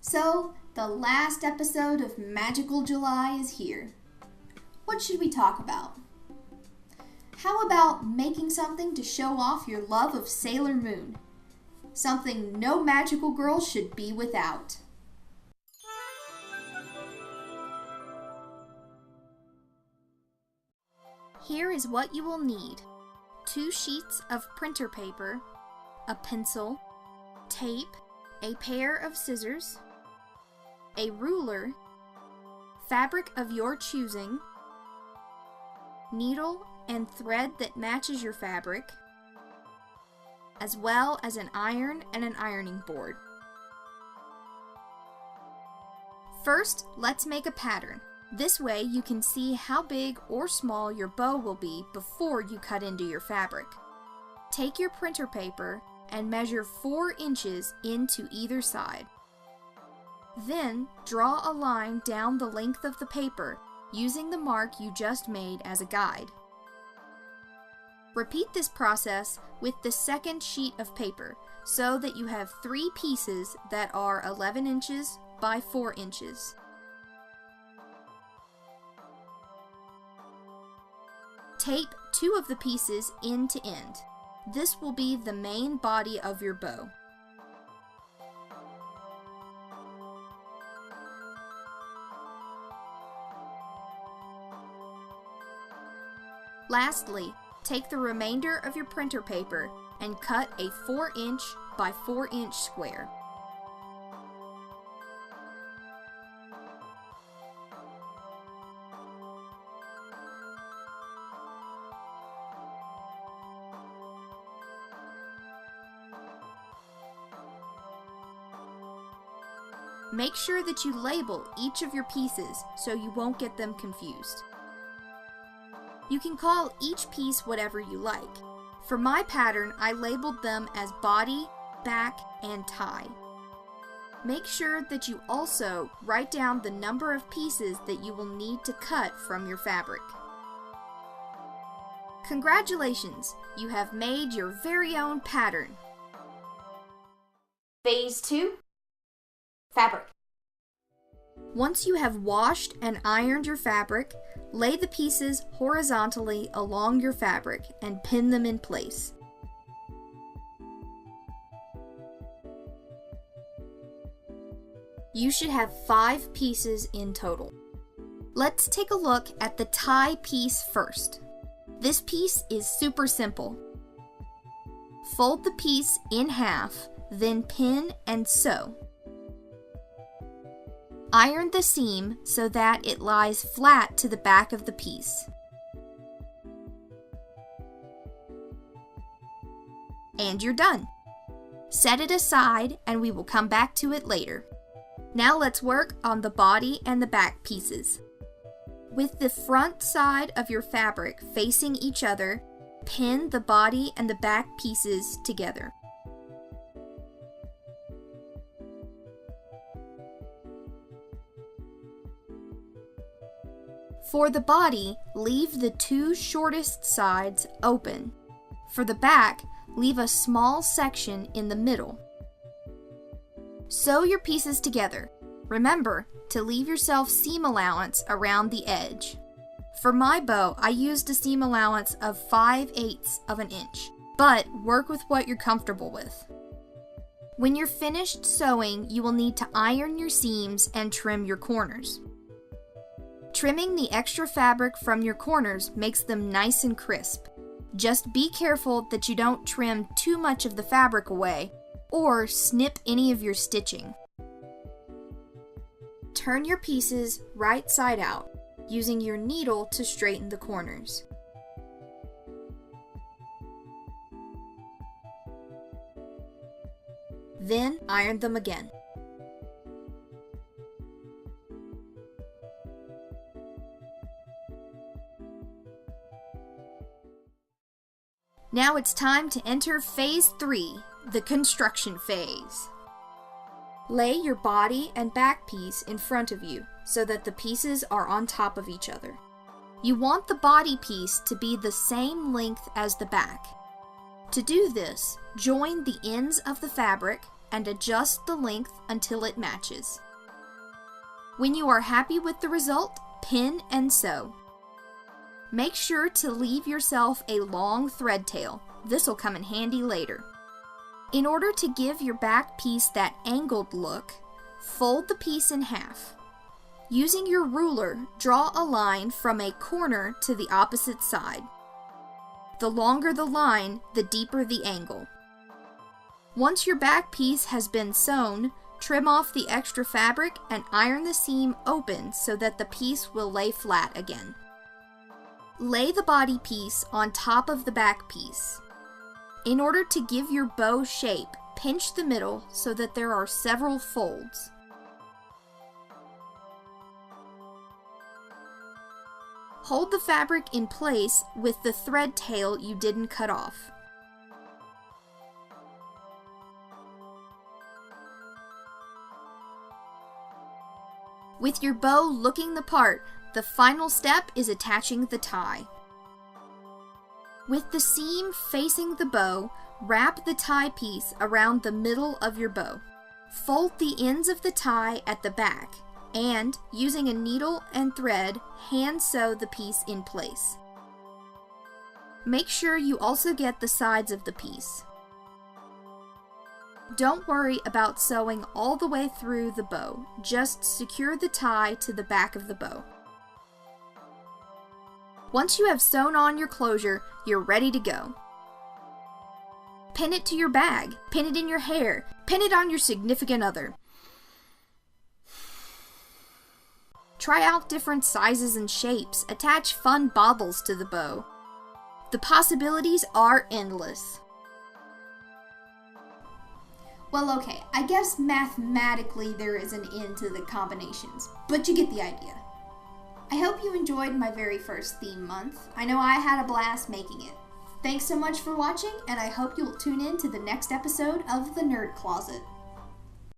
So, the last episode of Magical July is here. What should we talk about? How about making something to show off your love of Sailor Moon? Something no magical girl should be without. Here is what you will need: 2 sheets of printer paper, a pencil, tape, a pair of scissors, a ruler, fabric of your choosing, needle and thread that matches your fabric, as well as an iron and an ironing board. First, let's make a pattern. This way you can see how big or small your bow will be before you cut into your fabric. Take your printer paper and measure 4 inches into either side. Then, draw a line down the length of the paper using the mark you just made as a guide. Repeat this process with the second sheet of paper so that you have 3 pieces that are 11 inches by 4 inches. Tape 2 of the pieces end to end. This will be the main body of your bow. Lastly, take the remainder of your printer paper and cut a 4-inch by 4-inch square. Make sure that you label each of your pieces so you won't get them confused. You can call each piece whatever you like. For my pattern, I labeled them as body, back, and tie. Make sure that you also write down the number of pieces that you will need to cut from your fabric. Congratulations! You have made your very own pattern. Phase 2. Fabric. Once you have washed and ironed your fabric, lay the pieces horizontally along your fabric and pin them in place. You should have 5 pieces in total. Let's take a look at the tie piece first. This piece is super simple. Fold the piece in half, then pin and sew. Iron the seam so that it lies flat to the back of the piece. And you're done. Set it aside and we will come back to it later. Now let's work on the body and the back pieces. With the front side of your fabric facing each other, pin the body and the back pieces together. For the body, leave the 2 shortest sides open. For the back, leave a small section in the middle. Sew your pieces together. Remember to leave yourself seam allowance around the edge. For my bow, I used a seam allowance of 5/8 of an inch, but work with what you're comfortable with. When you're finished sewing, you will need to iron your seams and trim your corners. Trimming the extra fabric from your corners makes them nice and crisp. Just be careful that you don't trim too much of the fabric away or snip any of your stitching. Turn your pieces right side out, using your needle to straighten the corners. Then iron them again. Now it's time to enter phase 3, the construction phase. Lay your body and back piece in front of you so that the pieces are on top of each other. You want the body piece to be the same length as the back. To do this, join the ends of the fabric and adjust the length until it matches. When you are happy with the result, pin and sew. Make sure to leave yourself a long thread tail. This will come in handy later. In order to give your back piece that angled look, fold the piece in half. Using your ruler, draw a line from a corner to the opposite side. The longer the line, the deeper the angle. Once your back piece has been sewn, trim off the extra fabric and iron the seam open so that the piece will lay flat again. Lay the body piece on top of the back piece. In order to give your bow shape, pinch the middle so that there are several folds. Hold the fabric in place with the thread tail you didn't cut off. With your bow looking the part, the final step is attaching the tie. With the seam facing the bow, wrap the tie piece around the middle of your bow. Fold the ends of the tie at the back and, using a needle and thread, hand sew the piece in place. Make sure you also get the sides of the piece. Don't worry about sewing all the way through the bow, just secure the tie to the back of the bow. Once you have sewn on your closure, you're ready to go. Pin it to your bag, pin it in your hair, pin it on your significant other. Try out different sizes and shapes, attach fun baubles to the bow. The possibilities are endless. Well, okay, I guess mathematically there is an end to the combinations, but you get the idea. I hope you enjoyed my very first theme month. I know I had a blast making it. Thanks so much for watching, and I hope you'll tune in to the next episode of The Nerd Closet.